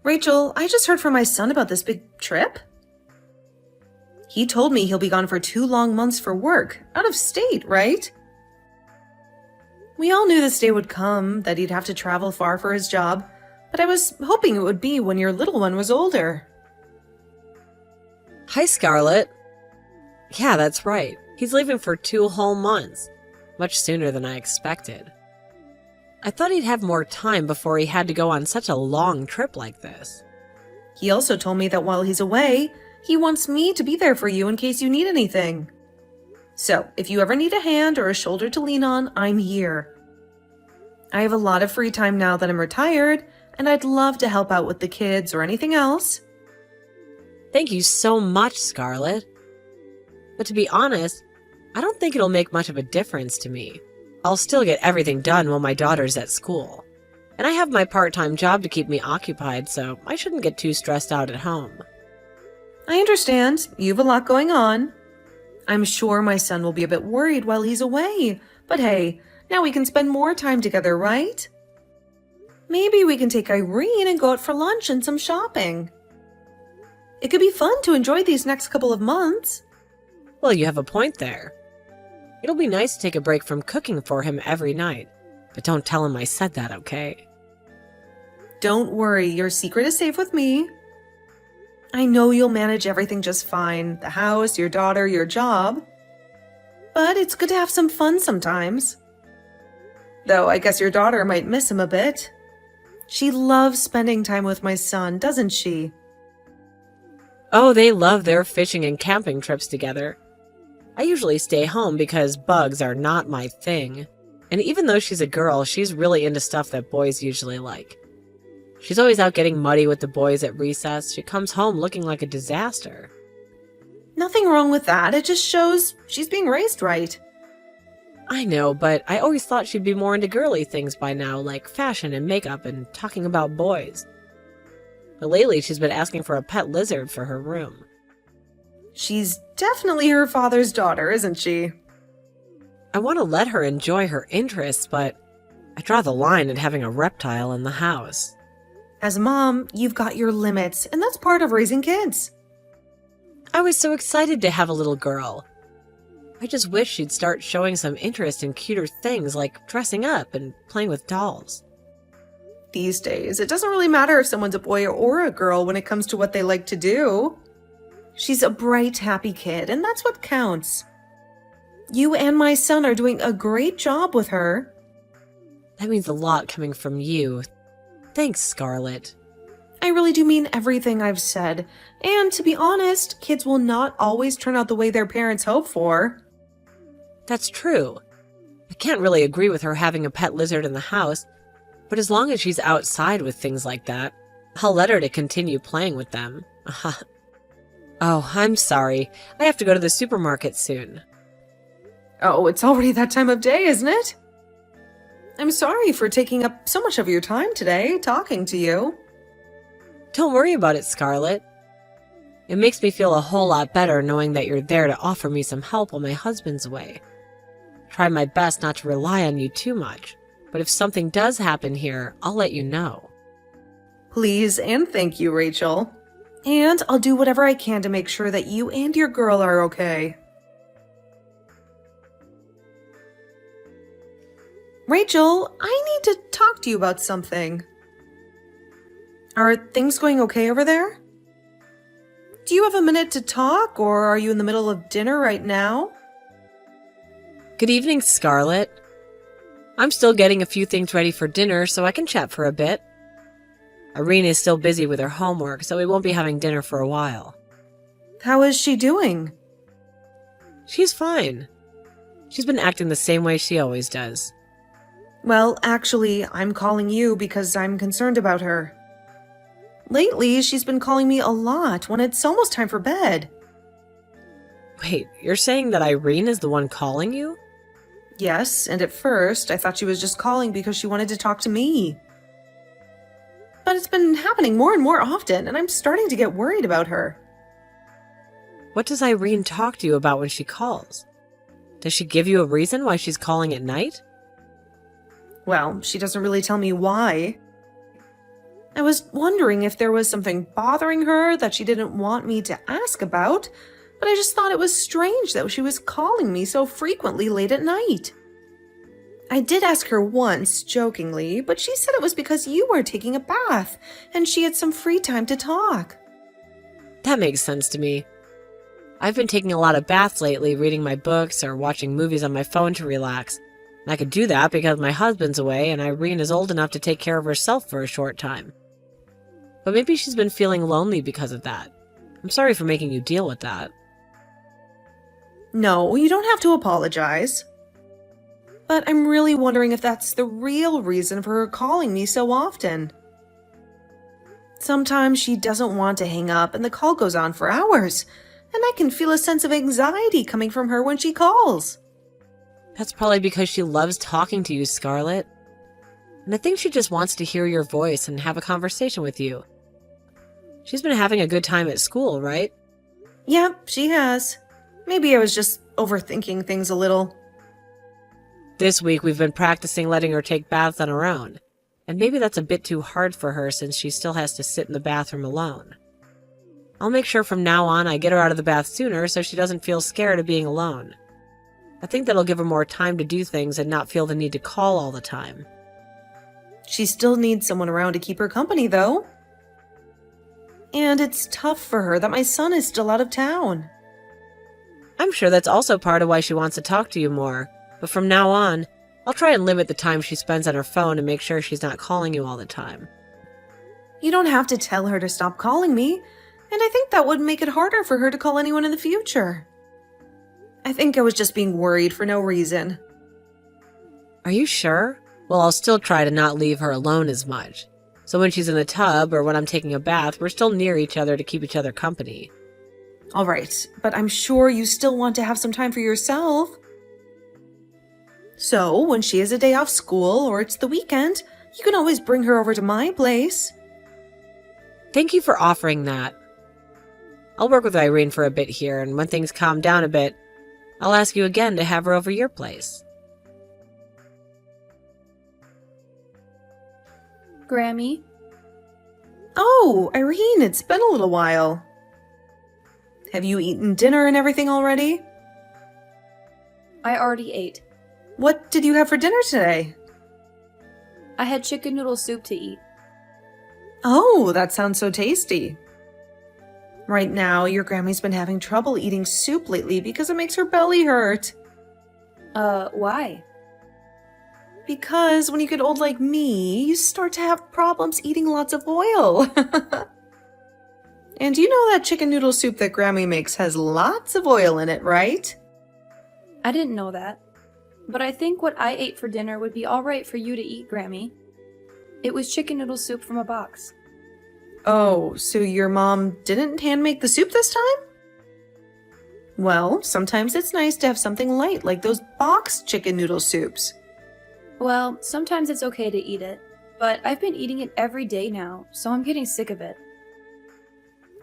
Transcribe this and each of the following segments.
Rachel, I just heard from my son about this big trip. He told me he'll be gone for 2 long months for work, out of state, right? We all knew this day would come, that he'd have to travel far for his job, but I was hoping it would be when your little one was older. Hi, Scarlett. Yeah, that's right. He's leaving for 2 whole months. Much sooner than I expected. I thought he'd have more time before he had to go on such a long trip like this. He also told me that while he's away, he wants me to be there for you in case you need anything. So, if you ever need a hand or a shoulder to lean on, I'm here. I have a lot of free time now that I'm retired, and I'd love to help out with the kids or anything else. Thank you so much, Scarlett. But to be honest, I don't think it'll make much of a difference to me. I'll still get everything done while my daughter's at school. And I have my part-time job to keep me occupied, so I shouldn't get too stressed out at home. I understand. You've a lot going on. I'm sure my son will be a bit worried while he's away. But hey, now we can spend more time together, right? Maybe we can take Irene and go out for lunch and some shopping. It could be fun to enjoy these next couple of months. Well, you have a point there. It'll be nice to take a break from cooking for him every night. But don't tell him I said that, okay? Don't worry, your secret is safe with me. I know you'll manage everything just fine. The house, your daughter, your job. But it's good to have some fun sometimes. Though I guess your daughter might miss him a bit. She loves spending time with my son, doesn't she? Oh, they love their fishing and camping trips together. I usually stay home because bugs are not my thing. And even though she's a girl, she's really into stuff that boys usually like. She's always out getting muddy with the boys at recess. She comes home looking like a disaster. Nothing wrong with that. It just shows she's being raised right. I know, but I always thought she'd be more into girly things by now, like fashion and makeup and talking about boys. But lately, she's been asking for a pet lizard for her room. She's definitely her father's daughter, isn't she? I want to let her enjoy her interests, but I draw the line at having a reptile in the house. As a mom, you've got your limits, and that's part of raising kids. I was so excited to have a little girl. I just wish she'd start showing some interest in cuter things like dressing up and playing with dolls. These days, it doesn't really matter if someone's a boy or a girl when it comes to what they like to do. She's a bright, happy kid, and that's what counts. You and my son are doing a great job with her. That means a lot coming from you. Thanks, Scarlett. I really do mean everything I've said. And to be honest, kids will not always turn out the way their parents hope for. That's true. I can't really agree with her having a pet lizard in the house, but as long as she's outside with things like that, I'll let her to continue playing with them. Oh, I'm sorry. I have to go to the supermarket soon. Oh, it's already that time of day, isn't it? I'm sorry for taking up so much of your time today, talking to you. Don't worry about it, Scarlett. It makes me feel a whole lot better knowing that you're there to offer me some help while my husband's away. Try my best not to rely on you too much, but if something does happen here, I'll let you know. Please and thank you, Rachel. And I'll do whatever I can to make sure that you and your girl are okay. Rachel, I need to talk to you about something. Are things going okay over there? Do you have a minute to talk, or are you in the middle of dinner right now? Good evening, Scarlett. I'm still getting a few things ready for dinner, so I can chat for a bit. Irene is still busy with her homework, so we won't be having dinner for a while. How is she doing? She's fine. She's been acting the same way she always does. Well, actually, I'm calling you because I'm concerned about her. Lately, she's been calling me a lot when it's almost time for bed. Wait, you're saying that Irene is the one calling you? Yes, and at first, I thought she was just calling because she wanted to talk to me. But it's been happening more and more often, and I'm starting to get worried about her. What does Irene talk to you about when she calls? Does she give you a reason why she's calling at night? Well, she doesn't really tell me why. I was wondering if there was something bothering her that she didn't want me to ask about, but I just thought it was strange that she was calling me so frequently late at night. I did ask her once, jokingly, but she said it was because you were taking a bath and she had some free time to talk. That makes sense to me. I've been taking a lot of baths lately, reading my books or watching movies on my phone to relax. And I could do that because my husband's away and Irene is old enough to take care of herself for a short time. But maybe she's been feeling lonely because of that. I'm sorry for making you deal with that. No, you don't have to apologize. But I'm really wondering if that's the real reason for her calling me so often. Sometimes she doesn't want to hang up and the call goes on for hours, and I can feel a sense of anxiety coming from her when she calls. That's probably because she loves talking to you, Scarlett. And I think she just wants to hear your voice and have a conversation with you. She's been having a good time at school, right? Yep, she has. Maybe I was just overthinking things a little. This week we've been practicing letting her take baths on her own. And maybe that's a bit too hard for her since she still has to sit in the bathroom alone. I'll make sure from now on I get her out of the bath sooner so she doesn't feel scared of being alone. I think that'll give her more time to do things and not feel the need to call all the time. She still needs someone around to keep her company, though. And it's tough for her that my son is still out of town. I'm sure that's also part of why she wants to talk to you more, but from now on, I'll try and limit the time she spends on her phone and make sure she's not calling you all the time. You don't have to tell her to stop calling me, and I think that would make it harder for her to call anyone in the future. I think I was just being worried for no reason. Are you sure? Well, I'll still try to not leave her alone as much. So when she's in the tub or when I'm taking a bath, we're still near each other to keep each other company. All right, but I'm sure you still want to have some time for yourself. So, when she has a day off school or it's the weekend, you can always bring her over to my place. Thank you for offering that. I'll work with Irene for a bit here, and when things calm down a bit, I'll ask you again to have her over your place. Grammy? Oh, Irene, it's been a little while. Have you eaten dinner and everything already? I already ate. What did you have for dinner today? I had chicken noodle soup to eat. Oh, that sounds so tasty. Right now, your Grammy's been having trouble eating soup lately because it makes her belly hurt. Why? Because when you get old like me, you start to have problems eating lots of oil. And you know that chicken noodle soup that Grammy makes has lots of oil in it, right? I didn't know that. But I think what I ate for dinner would be alright for you to eat, Grammy. It was chicken noodle soup from a box. Oh, so your mom didn't hand make the soup this time? Well, sometimes it's nice to have something light like those box chicken noodle soups. Well, sometimes it's okay to eat it, but I've been eating it every day now, so I'm getting sick of it.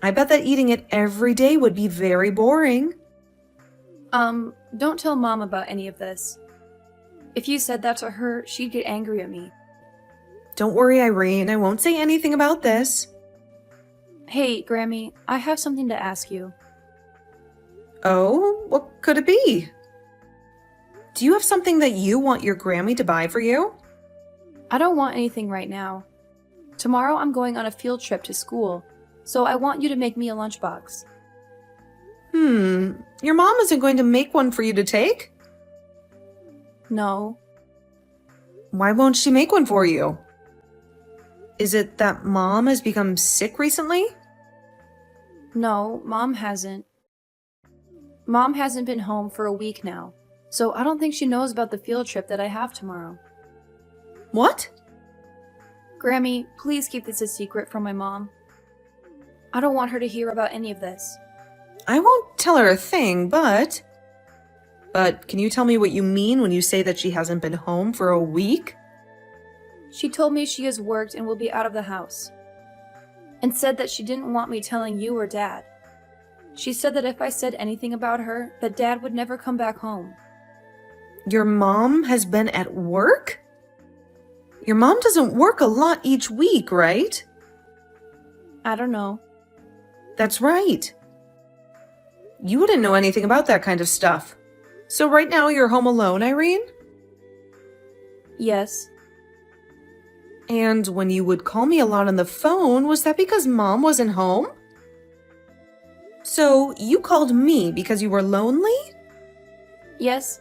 I bet that eating it every day would be very boring. Don't tell Mom about any of this. If you said that to her, she'd get angry at me. Don't worry, Irene, I won't say anything about this. Hey, Grammy, I have something to ask you. Oh, what could it be? Do you have something that you want your Grammy to buy for you? I don't want anything right now. Tomorrow I'm going on a field trip to school, so I want you to make me a lunchbox. Your mom isn't going to make one for you to take? No. Why won't she make one for you? Is it that Mom has become sick recently? No, Mom hasn't. Mom hasn't been home for a week now, so I don't think she knows about the field trip that I have tomorrow. What? Grammy, please keep this a secret from my mom. I don't want her to hear about any of this. I won't tell her a thing, but can you tell me what you mean when you say that she hasn't been home for a week? She told me she has worked and will be out of the house, and said that she didn't want me telling you or Dad. She said that if I said anything about her, that Dad would never come back home. Your mom has been at work? Your mom doesn't work a lot each week, right? I don't know. That's right. You wouldn't know anything about that kind of stuff. So right now you're home alone, Irene? Yes. And when you would call me a lot on the phone, was that because Mom wasn't home? So you called me because you were lonely? Yes.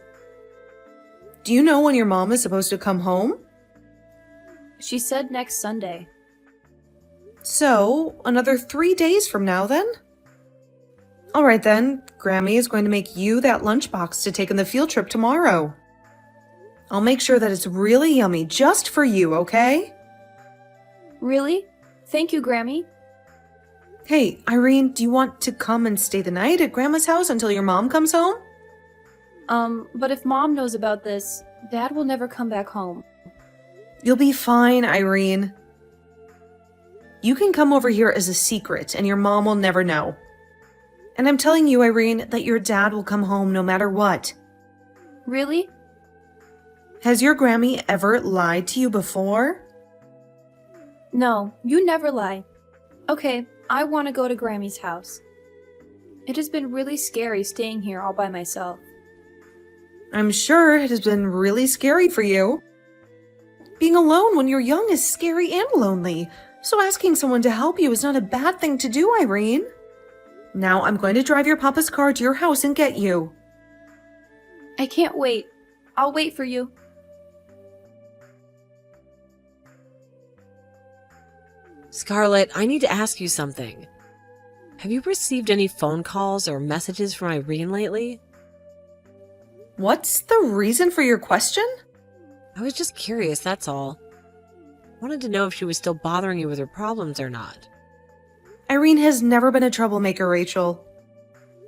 Do you know when your mom is supposed to come home? She said next Sunday. So, another 3 days from now then? Alright then, Grammy is going to make you that lunchbox to take on the field trip tomorrow. I'll make sure that it's really yummy just for you, okay? Really? Thank you, Grammy. Hey, Irene, do you want to come and stay the night at Grandma's house until your mom comes home? But if Mom knows about this, Dad will never come back home. You'll be fine, Irene. You can come over here as a secret and your mom will never know. And I'm telling you, Irene, that your dad will come home no matter what. Really? Has your Grammy ever lied to you before? No, you never lie. Okay, I want to go to Grammy's house. It has been really scary staying here all by myself. I'm sure it has been really scary for you. Being alone when you're young is scary and lonely, so asking someone to help you is not a bad thing to do, Irene. Now I'm going to drive your papa's car to your house and get you. I can't wait. I'll wait for you. Scarlett, I need to ask you something. Have you received any phone calls or messages from Irene lately? What's the reason for your question? I was just curious, that's all. Wanted to know if she was still bothering you with her problems or not. Irene has never been a troublemaker, Rachel.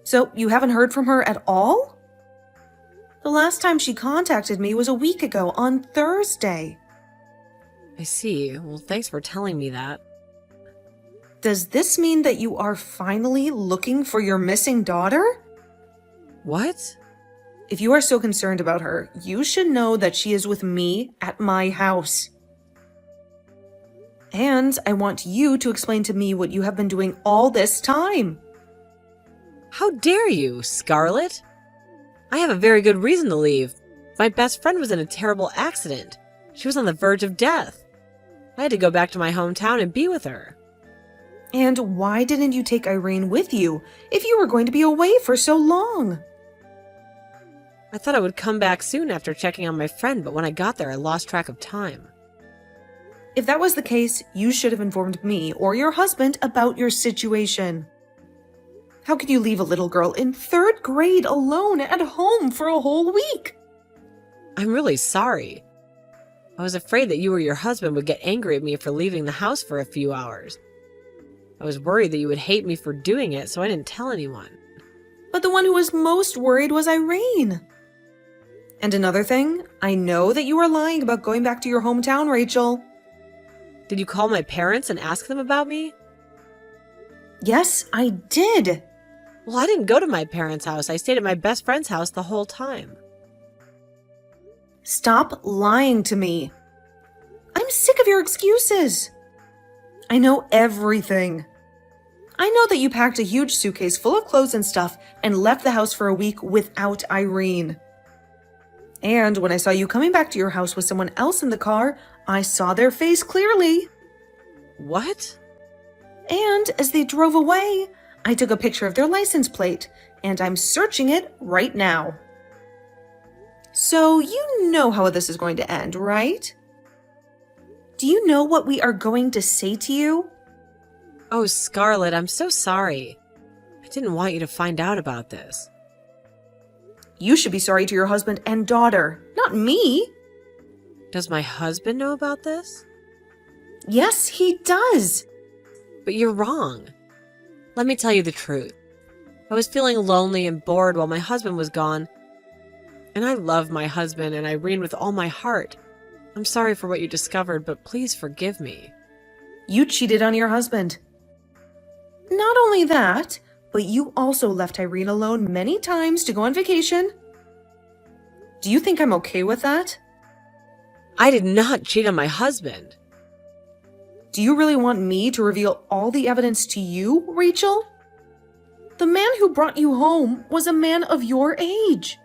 So you haven't heard from her at all? The last time she contacted me was a week ago on Thursday. I see. Well, thanks for telling me that. Does this mean that you are finally looking for your missing daughter? What? If you are so concerned about her, you should know that she is with me at my house. And I want you to explain to me what you have been doing all this time. How dare you, Scarlett? I have a very good reason to leave. My best friend was in a terrible accident. She was on the verge of death. I had to go back to my hometown and be with her. And why didn't you take Irene with you if you were going to be away for so long? I thought I would come back soon after checking on my friend, but when I got there, I lost track of time. If that was the case, you should have informed me or your husband about your situation. How could you leave a little girl in 3rd grade alone at home for a whole week? I'm really sorry. I was afraid that you or your husband would get angry at me for leaving the house for a few hours. I was worried that you would hate me for doing it, so I didn't tell anyone. But the one who was most worried was Irene. And another thing, I know that you are lying about going back to your hometown, Rachel. Did you call my parents and ask them about me? Yes, I did. Well, I didn't go to my parents' house. I stayed at my best friend's house the whole time. Stop lying to me. I'm sick of your excuses. I know everything. I know that you packed a huge suitcase full of clothes and stuff and left the house for a week without Irene. And when I saw you coming back to your house with someone else in the car, I saw their face clearly. What? And as they drove away, I took a picture of their license plate, and I'm searching it right now. So you know how this is going to end, right? Do you know what we are going to say to you? Oh, Scarlett, I'm so sorry. I didn't want you to find out about this. You should be sorry to your husband and daughter, not me. Does my husband know about this? Yes, he does. But you're wrong. Let me tell you the truth. I was feeling lonely and bored while my husband was gone. And I love my husband and Irene with all my heart. I'm sorry for what you discovered, but please forgive me. You cheated on your husband. Not only that, but you also left Irene alone many times to go on vacation. Do you think I'm okay with that? I did not cheat on my husband. Do you really want me to reveal all the evidence to you, Rachel? The man who brought you home was a man of your age.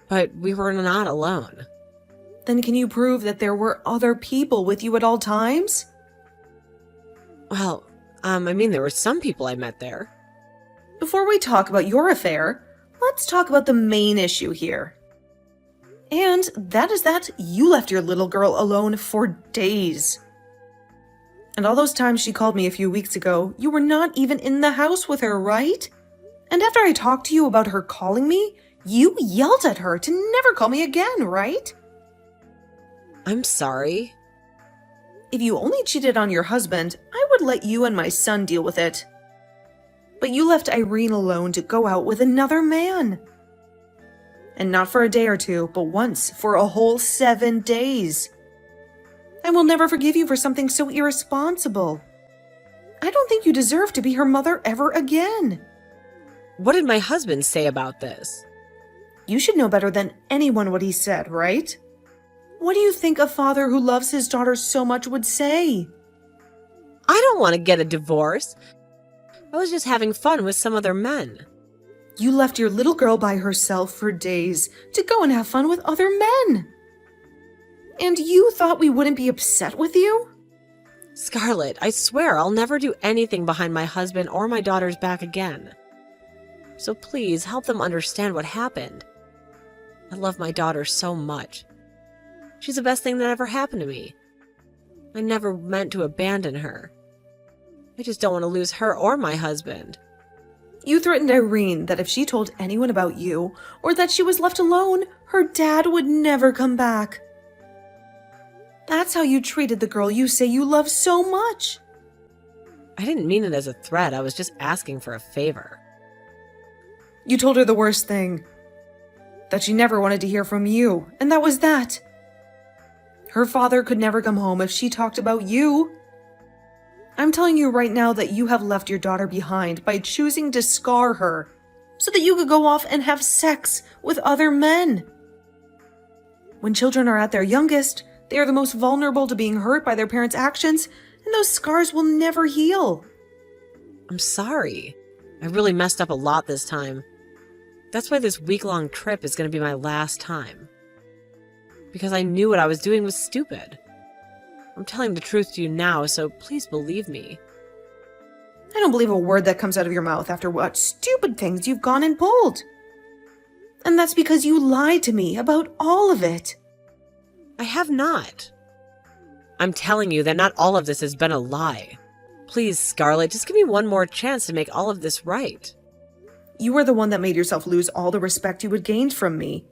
But we were not alone. Then can you prove that there were other people with you at all times? Well, there were some people I met there. Before we talk about your affair, let's talk about the main issue here. And that is that you left your little girl alone for days. And all those times she called me a few weeks ago, you were not even in the house with her, right? And after I talked to you about her calling me, you yelled at her to never call me again, right? I'm sorry. If you only cheated on your husband, I would let you and my son deal with it. But you left Irene alone to go out with another man. And not for a day or two, but once for a whole 7 days. I will never forgive you for something so irresponsible. I don't think you deserve to be her mother ever again. What did my husband say about this? You should know better than anyone what he said, right? What do you think a father who loves his daughter so much would say? I don't want to get a divorce. I was just having fun with some other men. You left your little girl by herself for days to go and have fun with other men. And you thought we wouldn't be upset with you? Scarlett, I swear I'll never do anything behind my husband or my daughter's back again. So please help them understand what happened. I love my daughter so much. She's the best thing that ever happened to me. I never meant to abandon her. I just don't want to lose her or my husband. You threatened Irene that if she told anyone about you, or that she was left alone, her dad would never come back. That's how you treated the girl you say you love so much. I didn't mean it as a threat. I was just asking for a favor. You told her the worst thing. That she never wanted to hear from you, and that was that. Her father could never come home if she talked about you. I'm telling you right now that you have left your daughter behind by choosing to scar her so that you could go off and have sex with other men. When children are at their youngest, they are the most vulnerable to being hurt by their parents' actions, and those scars will never heal. I'm sorry. I really messed up a lot this time. That's why this week-long trip is going to be my last time. Because I knew what I was doing was stupid. I'm telling the truth to you now, so please believe me. I don't believe a word that comes out of your mouth after what stupid things you've gone and pulled. And that's because you lied to me about all of it. I have not. I'm telling you that not all of this has been a lie. Please, Scarlett, just give me one more chance to make all of this right. You were the one that made yourself lose all the respect you had gained from me.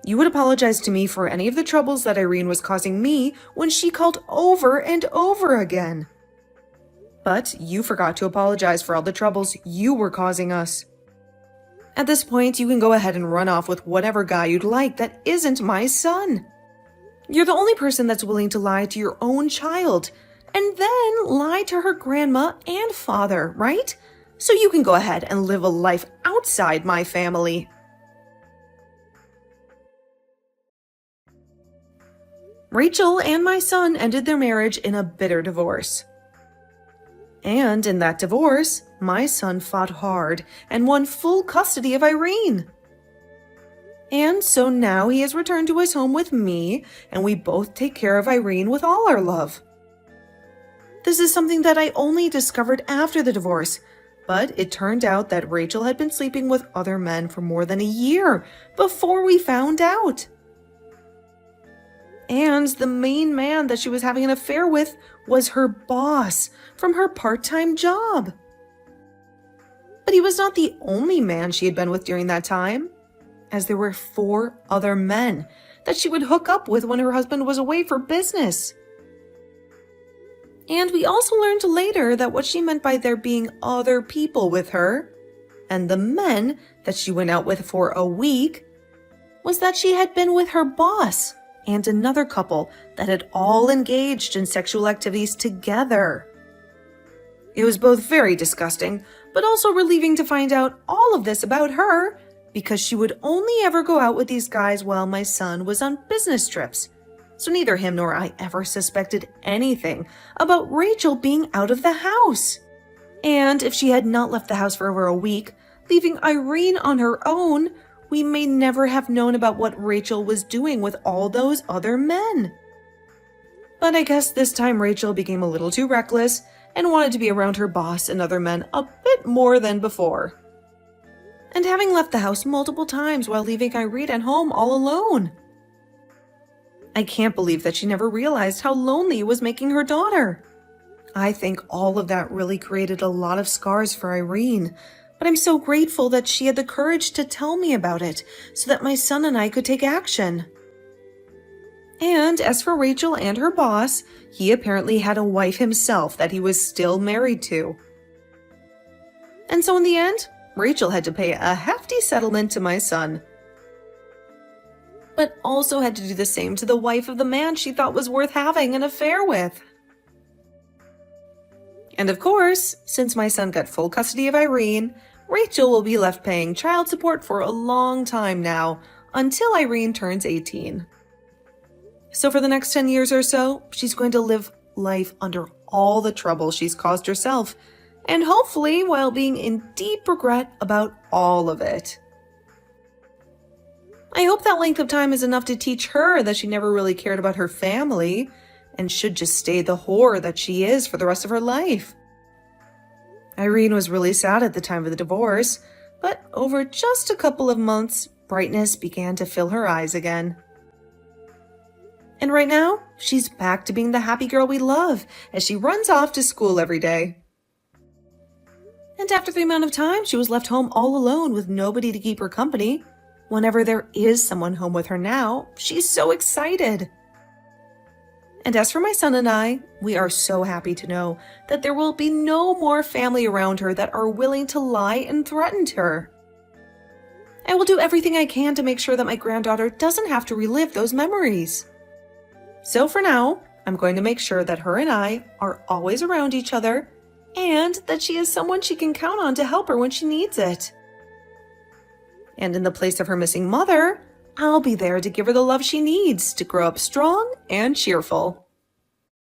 You would apologize to me for any of the troubles that Irene was causing me when she called over and over again. But you forgot to apologize for all the troubles you were causing us. At this point, you can go ahead and run off with whatever guy you'd like that isn't my son. You're the only person that's willing to lie to your own child, and then lie to her grandma and father, right? So you can go ahead and live a life outside my family. Rachel and my son ended their marriage in a bitter divorce. And in that divorce, my son fought hard and won full custody of Irene. And so now he has returned to his home with me, and we both take care of Irene with all our love. This is something that I only discovered after the divorce, but it turned out that Rachel had been sleeping with other men for more than a year before we found out. And the main man that she was having an affair with was her boss from her part-time job. But he was not the only man she had been with during that time, as there were 4 other men that she would hook up with when her husband was away for business. And we also learned later that what she meant by there being other people with her, and the men that she went out with for a week, was that she had been with her boss and another couple that had all engaged in sexual activities together. It was both very disgusting, but also relieving to find out all of this about her, because she would only ever go out with these guys while my son was on business trips, so neither him nor I ever suspected anything about Rachel being out of the house. And if she had not left the house for over a week, leaving Irene on her own, we may never have known about what Rachel was doing with all those other men. But I guess this time Rachel became a little too reckless and wanted to be around her boss and other men a bit more than before. And having left the house multiple times while leaving Irene at home all alone. I can't believe that she never realized how lonely it was making her daughter. I think all of that really created a lot of scars for Irene, but I'm so grateful that she had the courage to tell me about it so that my son and I could take action. And as for Rachel and her boss, he apparently had a wife himself that he was still married to. And so in the end, Rachel had to pay a hefty settlement to my son, but also had to do the same to the wife of the man she thought was worth having an affair with. And of course, since my son got full custody of Irene, Rachel will be left paying child support for a long time now, until Irene turns 18. So for the next 10 years or so, she's going to live life under all the trouble she's caused herself, and hopefully while being in deep regret about all of it. I hope that length of time is enough to teach her that she never really cared about her family, and should just stay the whore that she is for the rest of her life. Irene was really sad at the time of the divorce, but over just a couple of months, brightness began to fill her eyes again. And right now, she's back to being the happy girl we love as she runs off to school every day. And after the amount of time she was left home all alone with nobody to keep her company, whenever there is someone home with her now, she's so excited. And as for my son and I, we are so happy to know that there will be no more family around her that are willing to lie and threaten her. I will do everything I can to make sure that my granddaughter doesn't have to relive those memories. So for now, I'm going to make sure that her and I are always around each other, and that she is someone she can count on to help her when she needs it. And in the place of her missing mother, I'll be there to give her the love she needs to grow up strong and cheerful.